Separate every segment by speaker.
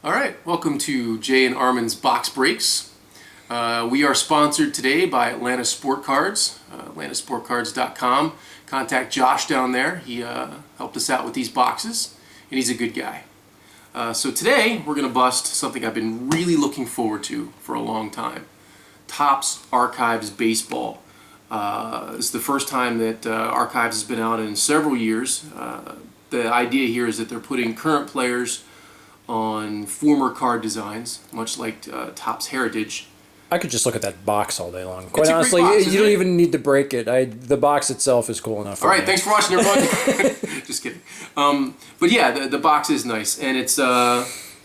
Speaker 1: All right, welcome to Jay and Armin's Box Breaks. We are sponsored today by Atlanta Sport Cards, atlantasportcards.com. Contact Josh down there. He helped us out with these boxes, and he's a good guy. So today we're going to bust something I've been really looking forward to for a long time. Topps Archives Baseball. It's the first time that Archives has been out in several years. The idea here is that they're putting current players on former card designs, much like Topps Heritage.
Speaker 2: I could just look at that box all day long. Quite
Speaker 1: It's a
Speaker 2: honestly,
Speaker 1: great box,
Speaker 2: you don't
Speaker 1: isn't it?
Speaker 2: even need to break it. The box itself is cool enough.
Speaker 1: All right, thanks for watching, everybody. Just kidding. But yeah, the box is nice, and it's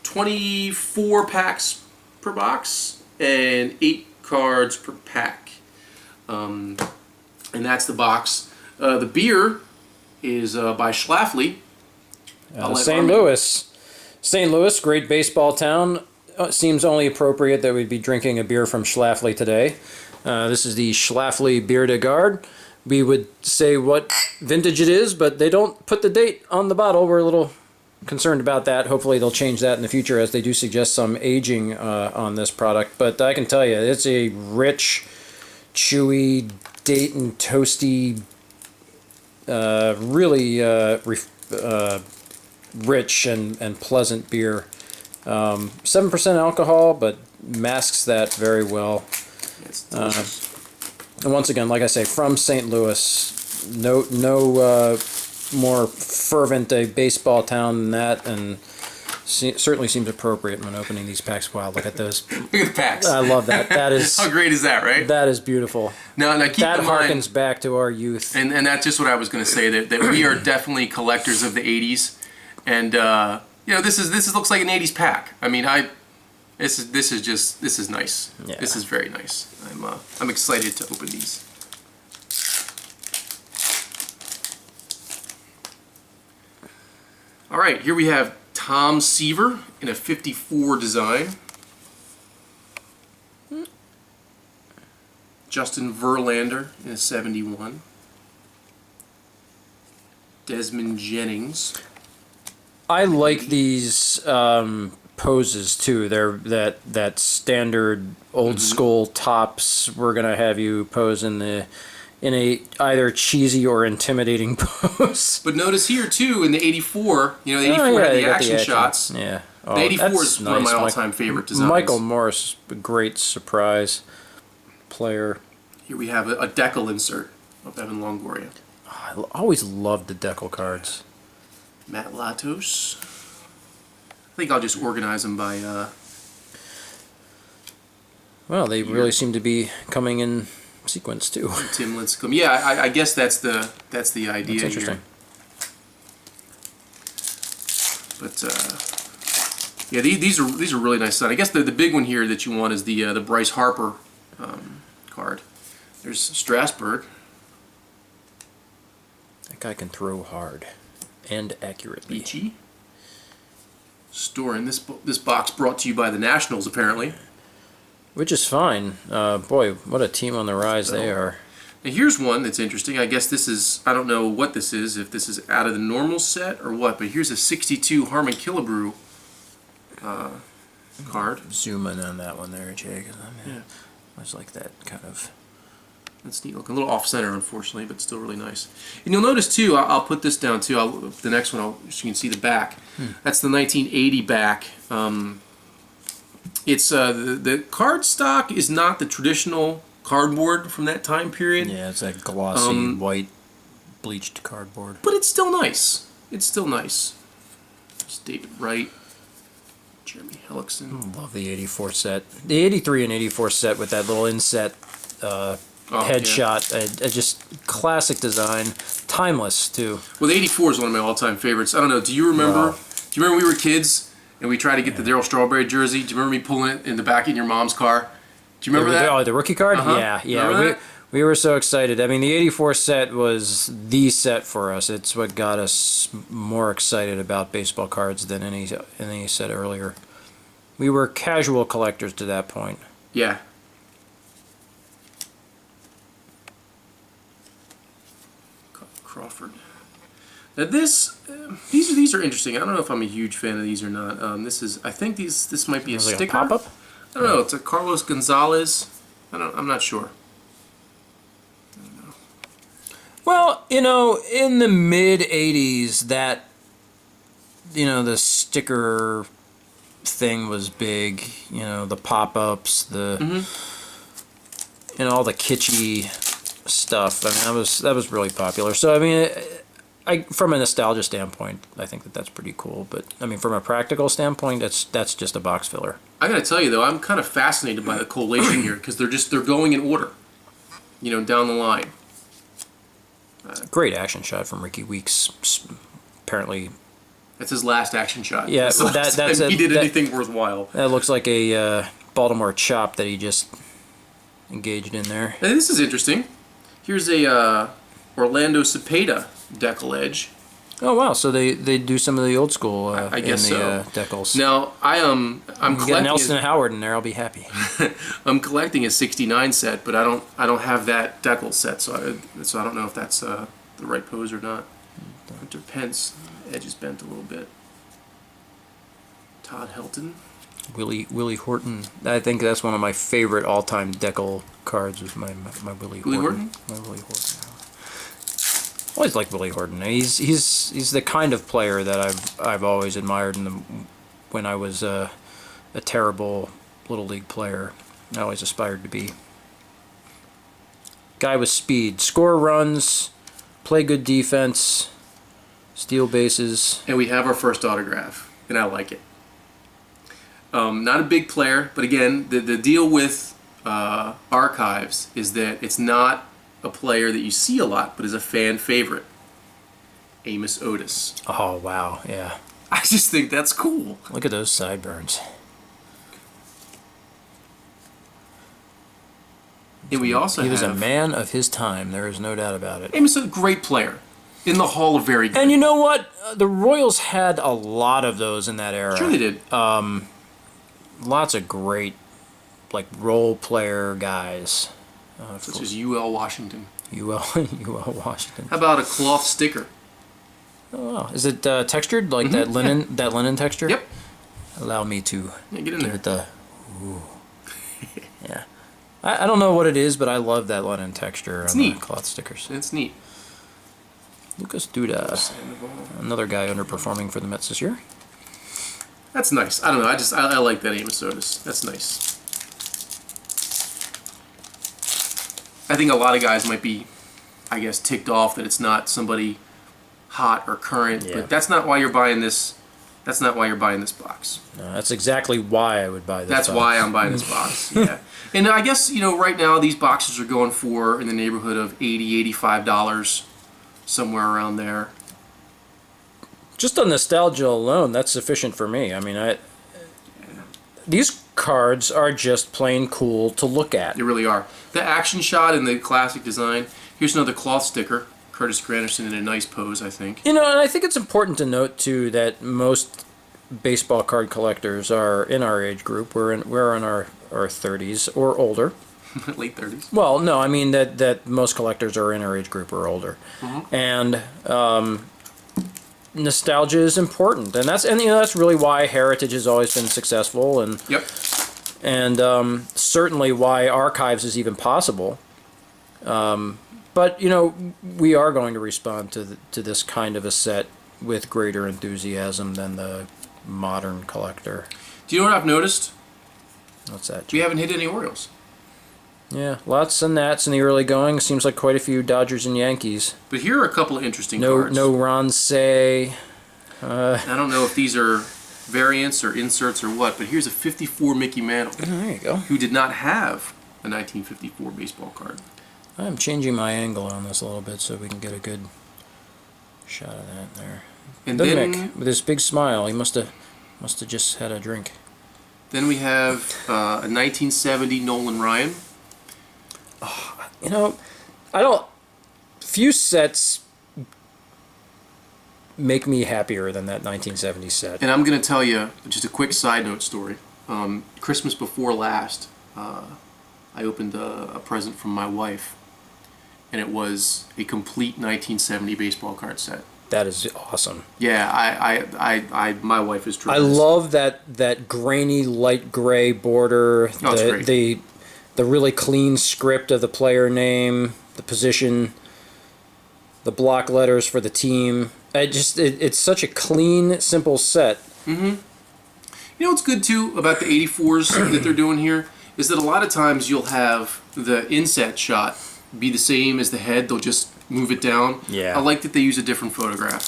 Speaker 1: 24 packs per box and 8 cards per pack. And that's the box. The beer is by Schlafly.
Speaker 2: St. Louis. St. Louis, great baseball town. Seems only appropriate that we'd be drinking a beer from Schlafly today. This is the Schlafly Bier de Garde. We would say what vintage it is, but they don't put the date on the bottle. We're a little concerned about that. Hopefully they'll change that in the future, as they do suggest some aging on this product. But I can tell you, it's a rich, chewy, date and toasty, really rich and pleasant beer. 7% alcohol, but masks that very well. And once again, like I say, from St. Louis, no more fervent a baseball town than that, and certainly seems appropriate when opening these packs. Wow, look at those!
Speaker 1: Look at the packs.
Speaker 2: I love that. That is
Speaker 1: how great is that, right?
Speaker 2: That is beautiful.
Speaker 1: Now keep
Speaker 2: that
Speaker 1: in mind,
Speaker 2: harkens back to our youth,
Speaker 1: and that's just what I was going to say. That we are definitely collectors of the '80s, and you know, this looks like an '80s pack. I mean, this is nice.
Speaker 2: Yeah.
Speaker 1: This is very nice. I'm excited to open these. All right, here we have Tom Seaver in a 54 design. Justin Verlander in a 71. Desmond Jennings.
Speaker 2: I like these poses too. They're that standard old school Topps. We're gonna have you pose in a either cheesy or intimidating pose.
Speaker 1: But notice here too, in the '84, you know, the '84 had the action shots.
Speaker 2: Yeah,
Speaker 1: the '84 is one of my all-time favorite designs.
Speaker 2: Michael Morris, a great surprise player.
Speaker 1: Here we have a decal insert of Evan Longoria.
Speaker 2: Oh, I always loved the decal cards.
Speaker 1: Matt Latos. I think I'll just organize them by.
Speaker 2: Well, they really seem to be coming in sequence too.
Speaker 1: Tim Lincecum. Yeah, I guess that's the idea.
Speaker 2: That's interesting.
Speaker 1: But yeah, these are really nice. I guess the big one here that you want is the Bryce Harper card. There's Strasburg.
Speaker 2: That guy can throw hard and accurately.
Speaker 1: Beachy. Storing this box brought to you by the Nationals, apparently.
Speaker 2: Which is fine. Boy, what a team on the rise they are.
Speaker 1: Now here's one that's interesting. I guess this is, I don't know what this is, if this is out of the normal set or what, but here's a 62 Harmon Killebrew card.
Speaker 2: Zoom in on that one there, Jay. Yeah. I was like that kind of...
Speaker 1: That's neat looking. A little off-center, unfortunately, but still really nice. And you'll notice, too, I'll put this down, too. The next one, so you can see the back. That's the 1980 back. It's the card stock is not the traditional cardboard from that time period.
Speaker 2: Yeah, it's that glossy, white, bleached cardboard.
Speaker 1: But it's still nice. It's still nice. It's David Wright. Jeremy Hellickson.
Speaker 2: Love the 84 set. The 83 and 84 set with that little inset... headshot, yeah. Just classic design, timeless too.
Speaker 1: Well, the '84 is one of my all-time favorites. I don't know. Do you remember?
Speaker 2: Wow.
Speaker 1: Do you remember we were kids and we tried to get the Darryl Strawberry jersey? Do you remember me pulling it in the back of your mom's car? Do you remember that?
Speaker 2: Oh, the rookie card? Yeah. We were so excited. I mean, the '84 set was the set for us. It's what got us more excited about baseball cards than any set earlier. We were casual collectors to that point.
Speaker 1: Yeah. Crawford. Now these are interesting. I don't know if I'm a huge fan of these or not. I think this might be a
Speaker 2: Like a
Speaker 1: sticker.
Speaker 2: pop-up?
Speaker 1: I don't know. It's a Carlos Gonzalez. I'm not sure.
Speaker 2: Well, in the mid 80s, that, the sticker thing was big. The pop-ups, all the kitschy stuff. I mean, that was really popular. So, I mean, from a nostalgia standpoint, I think that's pretty cool. But, I mean, from a practical standpoint, that's just a box filler.
Speaker 1: I gotta tell you though, I'm kind of fascinated by the collation here because they're going in order. Down the line.
Speaker 2: Great action shot from Ricky Weeks. Apparently,
Speaker 1: That's his last action shot.
Speaker 2: Yeah,
Speaker 1: that's the last time he did anything worthwhile.
Speaker 2: that looks like a Baltimore chop that he just engaged in there.
Speaker 1: And this is interesting. Here's a Orlando Cepeda decal edge.
Speaker 2: Oh wow! So they do some of the old school.
Speaker 1: I guess
Speaker 2: in the,
Speaker 1: so.
Speaker 2: decals.
Speaker 1: Now I'm
Speaker 2: Get
Speaker 1: collecting.
Speaker 2: Nelson Howard in there. I'll be happy.
Speaker 1: I'm collecting a '69 set, but I don't have that decal set, so I don't know if that's the right pose or not. Hunter Pence, edge is bent a little bit. Todd Helton.
Speaker 2: Willie Horton. I think that's one of my favorite all-time decal cards. Was my Willie Horton. My Willie Horton. Always liked Willie Horton. He's the kind of player that I've always admired when I was a terrible little league player. I always aspired to be. Guy with speed, score runs, play good defense, steal bases.
Speaker 1: And we have our first autograph, and I like it. Not a big player, but again, the deal with Archives is that it's not a player that you see a lot, but is a fan favorite. Amos Otis.
Speaker 2: Oh wow, yeah.
Speaker 1: I just think that's cool.
Speaker 2: Look at those sideburns.
Speaker 1: And we also
Speaker 2: He was a
Speaker 1: have
Speaker 2: man of his time. There is no doubt about it.
Speaker 1: Amos, a great player in the Hall of Very Good.
Speaker 2: And you know what? The Royals had a lot of those in that era.
Speaker 1: Sure they did.
Speaker 2: Lots of great, like role player guys.
Speaker 1: Such as UL Washington.
Speaker 2: UL Washington.
Speaker 1: How about a cloth sticker?
Speaker 2: Oh wow! Is it textured like that linen? That linen texture?
Speaker 1: Yep.
Speaker 2: Allow me to
Speaker 1: Yeah, get in
Speaker 2: give
Speaker 1: there.
Speaker 2: it the. Ooh. Yeah. I don't know what it is, but I love that linen texture on
Speaker 1: neat.
Speaker 2: the cloth stickers.
Speaker 1: It's neat.
Speaker 2: Lucas Duda, another guy underperforming for the Mets this year.
Speaker 1: That's nice. I don't know. I like that Amos Otis. That's nice. I think a lot of guys might be, I guess, ticked off that it's not somebody hot or current.
Speaker 2: Yeah.
Speaker 1: But that's not why you're buying this. That's not why you're buying this box.
Speaker 2: No, that's exactly why I would buy this.
Speaker 1: That's
Speaker 2: box.
Speaker 1: why I'm buying this box. Yeah. And I guess, right now these boxes are going for in the neighborhood of $80, $85, somewhere around there.
Speaker 2: Just on nostalgia alone, that's sufficient for me. I mean, these cards are just plain cool to look at.
Speaker 1: They really are. The action shot and the classic design. Here's another cloth sticker. Curtis Granderson in a nice pose, I think.
Speaker 2: And I think it's important to note too that most baseball card collectors are in our age group. We're in our 30s or older.
Speaker 1: Late 30s.
Speaker 2: Well, no, I mean that most collectors are in our age group or older, and nostalgia is important, and that's really why Heritage has always been successful, and
Speaker 1: Yep.
Speaker 2: and certainly why Archives is even possible. But we are going to respond to this kind of a set with greater enthusiasm than the modern collector.
Speaker 1: Do you know what I've noticed?
Speaker 2: What's that?
Speaker 1: We haven't hit any Orioles.
Speaker 2: Yeah, lots of Nats in the early going. Seems like quite a few Dodgers and Yankees.
Speaker 1: But here are a couple of interesting
Speaker 2: No,
Speaker 1: cards.
Speaker 2: no Ron Say.
Speaker 1: I don't know if these are variants or inserts or what, but here's a 54 Mickey Mantle,
Speaker 2: There you go.
Speaker 1: who did not have a 1954 baseball card.
Speaker 2: I'm changing my angle on this a little bit so we can get a good shot of that there.
Speaker 1: And
Speaker 2: The
Speaker 1: then,
Speaker 2: Mick, with his big smile, he must have just had a drink.
Speaker 1: then we have a 1970 Nolan Ryan.
Speaker 2: Few sets make me happier than that 1970 set.
Speaker 1: And I'm going to tell you just a quick side note story. Christmas before last, I opened a present from my wife, and it was a complete 1970 baseball card set.
Speaker 2: That is awesome.
Speaker 1: Yeah, my wife is
Speaker 2: I
Speaker 1: tremendous.
Speaker 2: love that grainy light gray border.
Speaker 1: Oh, it's great.
Speaker 2: The really clean script of the player name, the position, the block letters for the team. It's such a clean, simple set.
Speaker 1: You know what's good too about the 84s that they're doing here is that a lot of times you'll have the inset shot be the same as the head. They'll just move it down.
Speaker 2: Yeah.
Speaker 1: I like that they use a different photograph.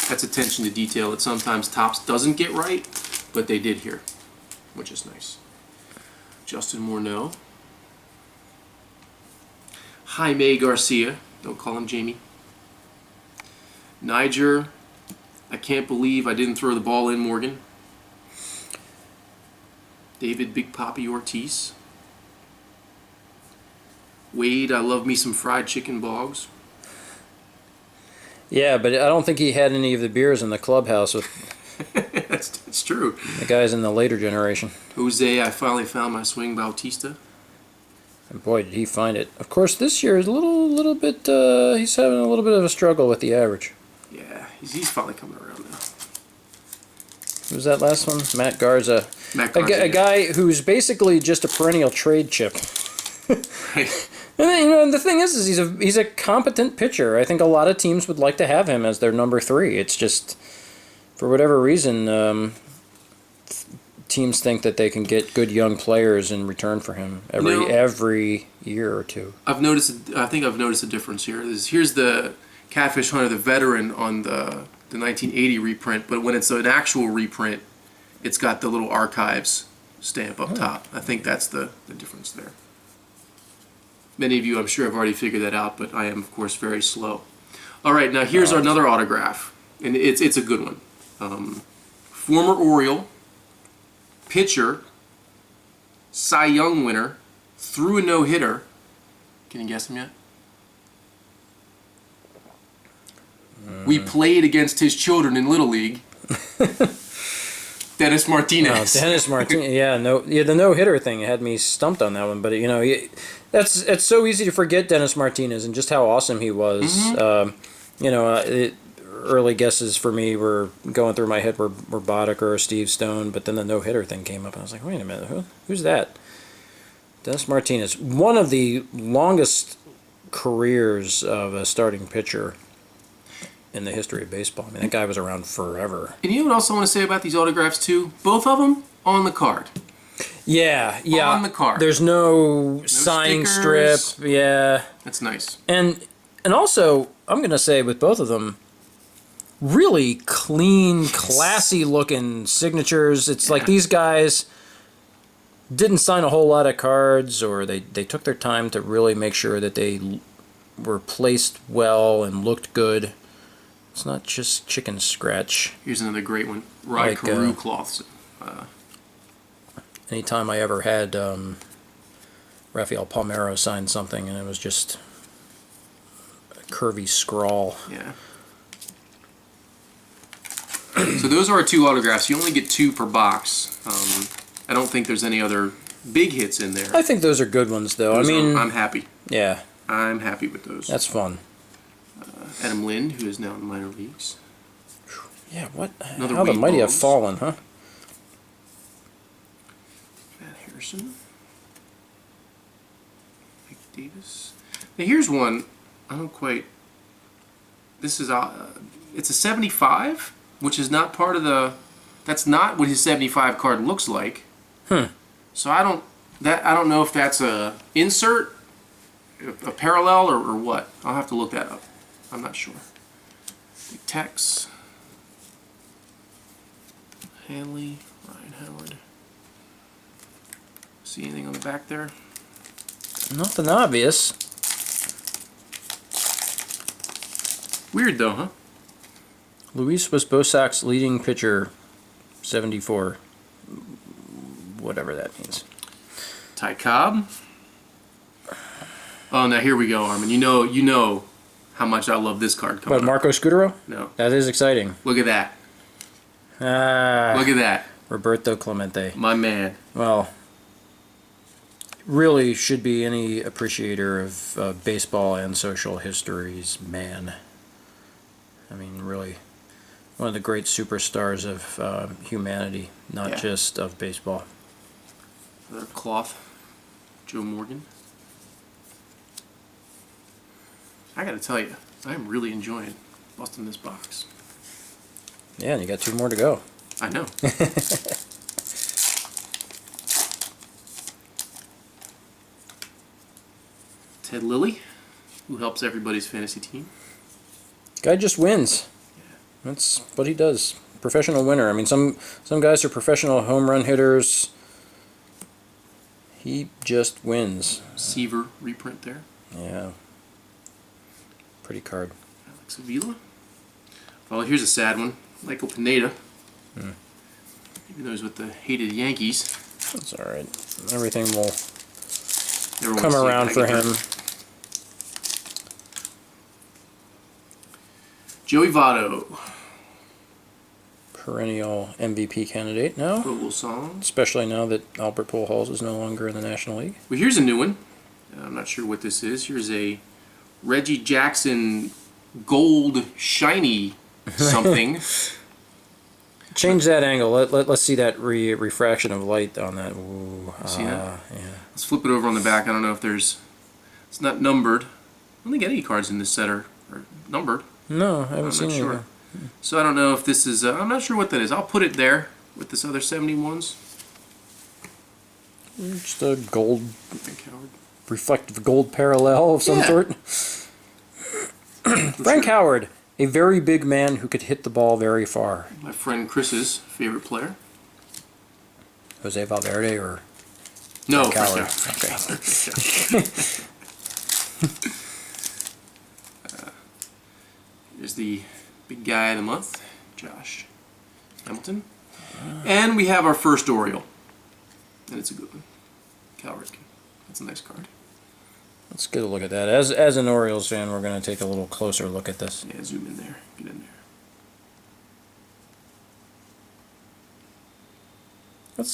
Speaker 1: That's attention to detail that sometimes Topps doesn't get right, but they did here, which is nice. Justin Morneau. Jaime Garcia. Don't call him Jamie. Niger. I can't believe I didn't throw the ball in, Morgan. David Big Papi Ortiz. Wade, I love me some fried chicken Boggs.
Speaker 2: Yeah, but I don't think he had any of the beers in the clubhouse with
Speaker 1: That's true.
Speaker 2: the guys in the later generation.
Speaker 1: Jose, I finally found my swing Bautista.
Speaker 2: And boy, did he find it. Of course, this year is a little bit, he's having a little bit of a struggle with the average.
Speaker 1: Yeah, he's finally coming around now.
Speaker 2: Who's that last one? Matt Garza.
Speaker 1: Matt Garza,
Speaker 2: A guy who's basically just a perennial trade chip.
Speaker 1: Right.
Speaker 2: And the thing is he's a competent pitcher. I think a lot of teams would like to have him as their number 3. It's just, for whatever reason, teams think that they can get good young players in return for him every year or two.
Speaker 1: I think I've noticed a difference here. Here's the Catfish Hunter, the veteran, on the 1980 reprint, but when it's an actual reprint, it's got the little Archives stamp up top. I think that's the difference there. Many of you, I'm sure, have already figured that out, but I am, of course, very slow. All right, now here's another autograph, and it's a good one. Former Oriole, pitcher, Cy Young winner, threw a no-hitter. Can you guess him yet? We played against his children in Little League. Dennis Martinez.
Speaker 2: Oh, Dennis Martinez. The no-hitter thing had me stumped on that one, but it's so easy to forget Dennis Martinez and just how awesome he was. Early guesses for me were going through my head were Boddicker or Steve Stone, but then the no-hitter thing came up, and I was like, wait a minute, who's that? Dennis Martinez, one of the longest careers of a starting pitcher in the history of baseball. I mean, that guy was around forever.
Speaker 1: And you know what else I want to say about these autographs, too? Both of them on the card.
Speaker 2: Yeah.
Speaker 1: On the card.
Speaker 2: There's no signing
Speaker 1: stickers.
Speaker 2: strip. Yeah.
Speaker 1: That's nice.
Speaker 2: And also, I'm going to say with both of them, really clean, classy-looking signatures. It's like these guys didn't sign a whole lot of cards, or they took their time to really make sure that they were placed well and looked good. It's not just chicken scratch.
Speaker 1: Here's another great one. Rye Carew cloths.
Speaker 2: Anytime I ever had Rafael Palmeiro sign something, and it was just a curvy scrawl.
Speaker 1: Yeah. So those are our 2 autographs. You only get 2 per box. I don't think there's any other big hits in there.
Speaker 2: I think those are good ones, though.
Speaker 1: I'm happy.
Speaker 2: Yeah.
Speaker 1: I'm happy with those.
Speaker 2: That's fun.
Speaker 1: Adam Lind, who is now in the minor leagues.
Speaker 2: Yeah, what?
Speaker 1: Another
Speaker 2: How the
Speaker 1: Wade
Speaker 2: mighty have
Speaker 1: Boggs.
Speaker 2: fallen, huh?
Speaker 1: Matt Harrison. Mike Davis. Now here's one. I don't quite. This is it's a 75, which is not part of the. That's not what his 75 card looks like. So I don't know if that's a insert, a parallel, or what. I'll have to look that up. I'm not sure. Big Tex. Hanley, Ryan Howard. See anything on the back there?
Speaker 2: Nothing obvious.
Speaker 1: Weird though, huh?
Speaker 2: Luis was Bosak's leading pitcher, 74. Whatever that means.
Speaker 1: Ty Cobb. Oh, now here we go, Armin. You know how much I love this card coming
Speaker 2: What, Marco Scudero?
Speaker 1: No.
Speaker 2: That is exciting.
Speaker 1: Look at that. Look at that.
Speaker 2: Roberto Clemente.
Speaker 1: My man.
Speaker 2: Well, really should be any appreciator of baseball and social histories, man. I mean, really, one of the great superstars of humanity, not just of baseball.
Speaker 1: Another cloth, Joe Morgan. I gotta tell you, I'm really enjoying busting this box.
Speaker 2: Yeah, and you got 2 more to go.
Speaker 1: I know. Ted Lilly, who helps everybody's fantasy team.
Speaker 2: Guy just wins. That's what he does. Professional winner. I mean, some guys are professional home run hitters. He just wins.
Speaker 1: Seaver reprint there.
Speaker 2: Yeah. Pretty card.
Speaker 1: Alex Avila. Well, here's a sad one. Michael Pineda. Even though he's with the hated Yankees.
Speaker 2: That's all right. Everything will
Speaker 1: Everyone
Speaker 2: come
Speaker 1: see
Speaker 2: around
Speaker 1: it
Speaker 2: for
Speaker 1: back
Speaker 2: him.
Speaker 1: Joey Votto.
Speaker 2: Perennial MVP candidate now,
Speaker 1: Vogel Song.
Speaker 2: especially now that Albert Pujols is no longer in the National League.
Speaker 1: Well, here's a new one. I'm not sure what this is. Here's a Reggie Jackson gold shiny something.
Speaker 2: Change that angle. Let's see that refraction of light on that. Ooh,
Speaker 1: See that?
Speaker 2: Yeah.
Speaker 1: Let's flip it over on the back. I don't know if there's... It's not numbered. I don't think any cards in this set are numbered.
Speaker 2: No, I haven't
Speaker 1: I'm
Speaker 2: seen
Speaker 1: not
Speaker 2: it.
Speaker 1: sure. So I don't know if this is... I'm not sure what that is. I'll put it there with this other 71s.
Speaker 2: Just a gold,
Speaker 1: Frank Howard.
Speaker 2: reflective gold parallel of some
Speaker 1: Yeah.
Speaker 2: sort. Frank Howard, a very big man who could hit the ball very far.
Speaker 1: My friend Chris's favorite player.
Speaker 2: Jose Valverde or
Speaker 1: No,
Speaker 2: Frank
Speaker 1: Frank
Speaker 2: Howard.
Speaker 1: Howard.
Speaker 2: Okay.
Speaker 1: Here's the big guy of the month, Josh Hamilton. And we have our first Oriole. And it's a good one. Cal Ripken. That's a nice card.
Speaker 2: Let's get a look at that. As an Orioles fan, we're going to take a little closer look at this.
Speaker 1: Yeah, zoom in there. Get in there.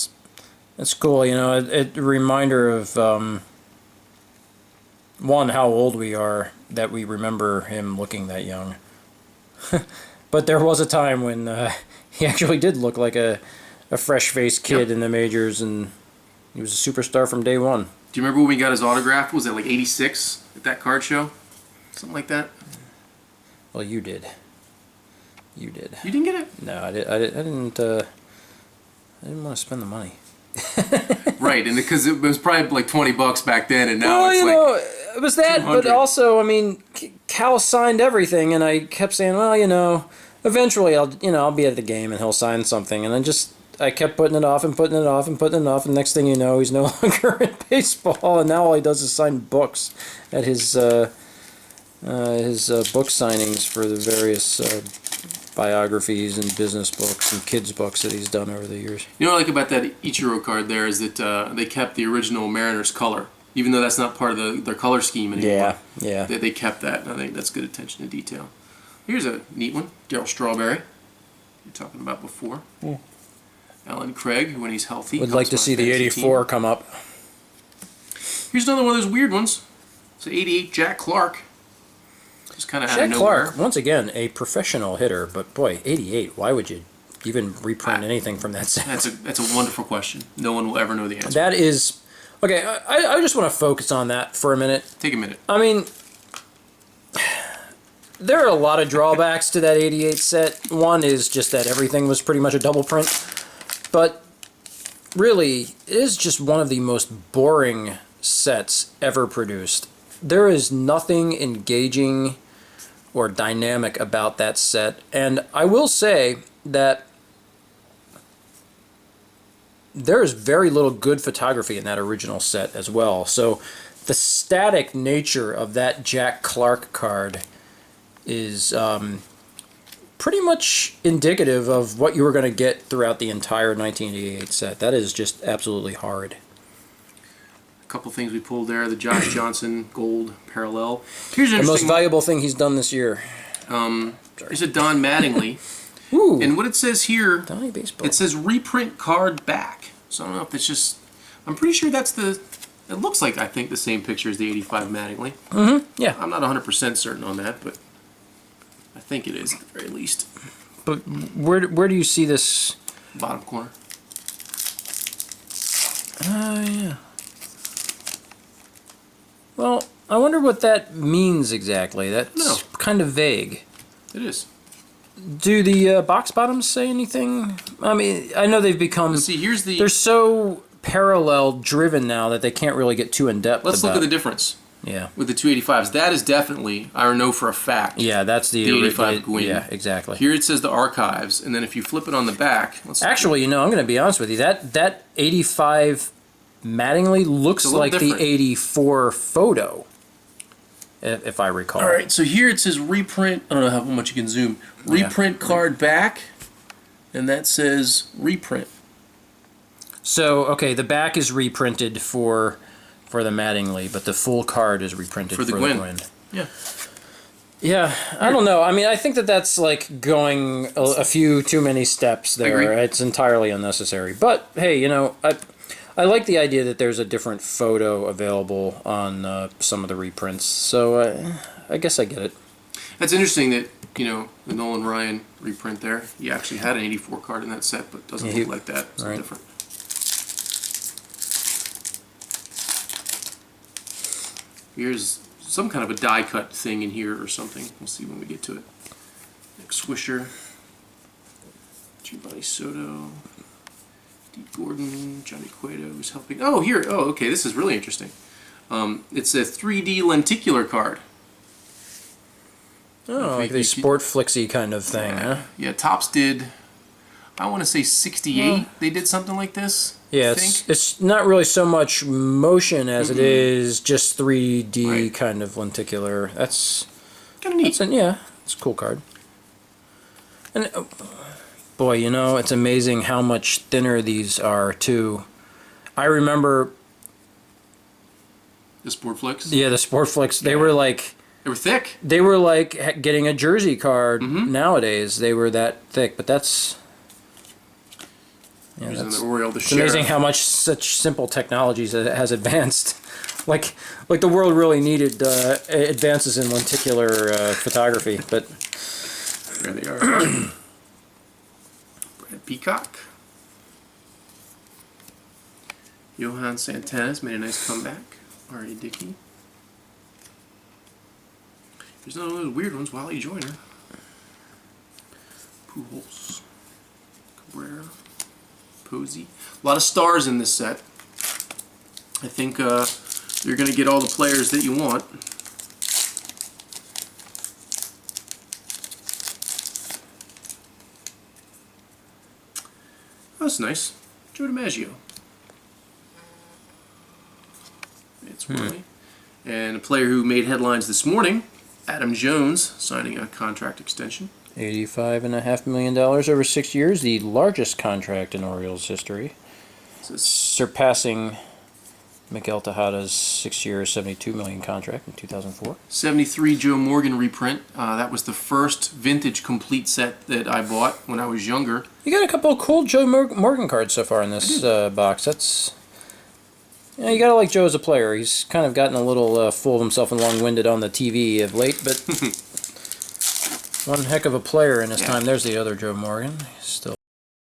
Speaker 2: That's cool. You know, a reminder of one, how old we are, that we remember him looking that young. But there was a time when he actually did look like a fresh-faced kid in the majors, and he was a superstar from day one.
Speaker 1: Do you remember when we got his autograph? Was it like 86 at that card show? Something like that?
Speaker 2: Well, you did. You did.
Speaker 1: You didn't get it?
Speaker 2: No, I didn't want to spend the money.
Speaker 1: Right, and because it was probably like $20 back then, and now
Speaker 2: Well,
Speaker 1: it's
Speaker 2: you
Speaker 1: like...
Speaker 2: know, it was that, but
Speaker 1: 200.
Speaker 2: also, I mean, Cal signed everything, and I kept saying, well, you know, eventually I'll be at the game and he'll sign something, and I kept putting it off and putting it off and putting it off, and next thing you know, he's no longer in baseball, and now all he does is sign books at his book signings for the various biographies and business books and kids books that he's done over the years.
Speaker 1: You know what I like about that Ichiro card there is that they kept the original Mariners color, even though that's not part of their color scheme anymore.
Speaker 2: Yeah.
Speaker 1: They kept that, and I think that's good attention to detail. Here's a neat one, Darryl Strawberry. You're talking about before. Alan Craig, when he's healthy.
Speaker 2: Would like to see the 84 come up.
Speaker 1: Here's another one of those weird ones. It's an 88 Jack Clark. Just kind of out of
Speaker 2: Jack
Speaker 1: nowhere.
Speaker 2: Clark, once again, a professional hitter, but boy, 88, why would you even reprint anything from that set?
Speaker 1: That's a wonderful question. No one will ever know the answer.
Speaker 2: That is... Okay, I just want to focus on that for a minute.
Speaker 1: Take a minute.
Speaker 2: I mean, there are a lot of drawbacks to that 88 set. One is just that everything was pretty much a double print. But really, it is just one of the most boring sets ever produced. There is nothing engaging or dynamic about that set. And I will say that there is very little good photography in that original set as well. So the static nature of that Jack Clark card is pretty much indicative of what you were going to get throughout the entire 1988 set. That is just absolutely horrid.
Speaker 1: A couple things we pulled there. The Josh Johnson gold parallel. Here's an
Speaker 2: The most
Speaker 1: interesting
Speaker 2: valuable thing he's done this year.
Speaker 1: Here's a Don Mattingly.
Speaker 2: Ooh,
Speaker 1: And what it says here,
Speaker 2: Donnie Baseball.
Speaker 1: it says reprint card back. So I don't know if it's just... I'm pretty sure that's the... It looks like, I think, the same picture as the 85 Mattingly.
Speaker 2: Yeah.
Speaker 1: I'm not 100% certain on that, but I think it is at the very least.
Speaker 2: But where do you see this?
Speaker 1: Bottom corner.
Speaker 2: Yeah. Well, I wonder what that means exactly. That's kind of vague.
Speaker 1: It is.
Speaker 2: Do the box bottoms say anything? I mean, I know they've become...
Speaker 1: Let's see, here's the...
Speaker 2: They're so parallel driven now that they can't really get too in-depth.
Speaker 1: Let's look at the difference.
Speaker 2: Yeah.
Speaker 1: With the 285s. That is definitely, I know for a fact.
Speaker 2: Yeah, that's the
Speaker 1: 85 Gwyn.
Speaker 2: Yeah, exactly.
Speaker 1: Here it says the Archives, and then if you flip it on the back...
Speaker 2: Actually, you know, I'm going to be honest with you. That 85 Mattingly looks like
Speaker 1: different.
Speaker 2: the 84 photo, if I recall.
Speaker 1: All right, so here it says reprint. I don't know how much you can zoom. Reprint card back, and that says reprint.
Speaker 2: So, okay, the back is reprinted for the Mattingly, but the full card is reprinted for the Gwyn.
Speaker 1: Yeah.
Speaker 2: Yeah, I don't know. I mean, I think that's like going a few too many steps there. It's entirely unnecessary. But, hey, you know, I like the idea that there's a different photo available on some of the reprints. So I guess I get it.
Speaker 1: That's interesting that, you know, the Nolan Ryan reprint there, he actually had an 84 card in that set, but doesn't look like that. It's different. Here's some kind of a die cut thing in here or something. We'll see when we get to it. Next Swisher. Giovanni Soto. Dee Gordon. Johnny Cueto who's helping. Oh, here. Oh, okay. This is really interesting. It's a 3D lenticular card.
Speaker 2: Oh, like the Sport Flixy kind of thing, huh?
Speaker 1: Yeah, Topps did, I want to say 68. They did something like this.
Speaker 2: Yeah, it's not really so much motion as it is just 3D kind of lenticular. That's
Speaker 1: kind of neat.
Speaker 2: Yeah, it's a cool card. And boy, you know, it's amazing how much thinner these are too. I remember
Speaker 1: the Sport Flicks.
Speaker 2: Yeah, the Sport Flicks. They were like.
Speaker 1: They were thick.
Speaker 2: They were like getting a jersey card nowadays. They were that thick, but that's. Yeah,
Speaker 1: that's it's
Speaker 2: amazing how much such simple technologies has advanced. like the world really needed advances in lenticular photography, but.
Speaker 1: There they are. Brad Peacock. Johan Santana's made a nice comeback. R.A. Dickey. There's none of those weird ones. Wally Joyner. Pujols. Cabrera. Posey. A lot of stars in this set. I think you're going to get all the players that you want. That's nice. Joe DiMaggio. It's Worley. And a player who made headlines this morning, Adam Jones, signing a contract extension.
Speaker 2: $85.5 million over 6 years, the largest contract in Orioles history, surpassing Miguel Tejada's 6 years, $72 million contract in 2004.
Speaker 1: 73 Joe Morgan reprint. That was the first vintage complete set that I bought when I was younger.
Speaker 2: You got a couple of cool Joe Morgan cards so far in this box. That's. Yeah, you gotta like Joe as a player. He's kind of gotten a little full of himself and long-winded on the TV of late, but one heck of a player in his time. There's the other Joe Morgan. He's still